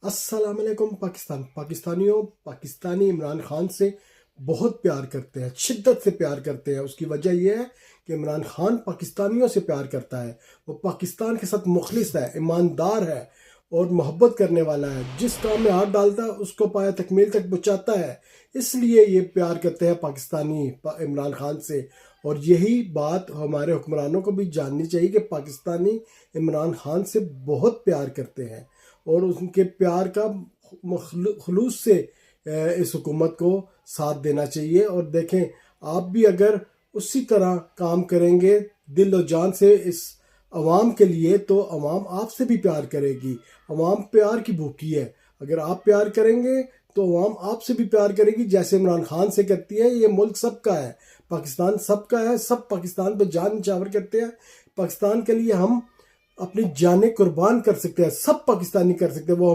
السلام علیکم پاکستانیوں پاکستانی عمران خان سے بہت پیار کرتے ہیں، شدت سے پیار کرتے ہیں۔ اس کی وجہ یہ ہے کہ عمران خان پاکستانیوں سے پیار کرتا ہے، وہ پاکستان کے ساتھ مخلص ہے، ایماندار ہے اور محبت کرنے والا ہے۔ جس کام میں ہاتھ ڈالتا ہے اس کو پایہ تکمیل تک پہنچاتا ہے، اس لیے یہ پیار کرتے ہیں پاکستانی عمران خان سے۔ اور یہی بات ہمارے حکمرانوں کو بھی جاننی چاہیے کہ پاکستانی عمران خان سے بہت پیار کرتے ہیں اور ان کے پیار کا خلوص سے اس حکومت کو ساتھ دینا چاہیے۔ اور دیکھیں، آپ بھی اگر اسی طرح کام کریں گے دل و جان سے اس عوام کے لیے تو عوام آپ سے بھی پیار کرے گی۔ عوام پیار کی بھوکی ہے، اگر آپ پیار کریں گے تو عوام آپ سے بھی پیار کرے گی، جیسے عمران خان سے کرتی ہے۔ یہ ملک سب کا ہے، پاکستان سب کا ہے، سب پاکستان پہ جان نچھاور کرتے ہیں۔ پاکستان کے لیے ہم اپنی جانیں قربان کر سکتے ہیں، سب پاکستانی کر سکتے ہیں۔ وہ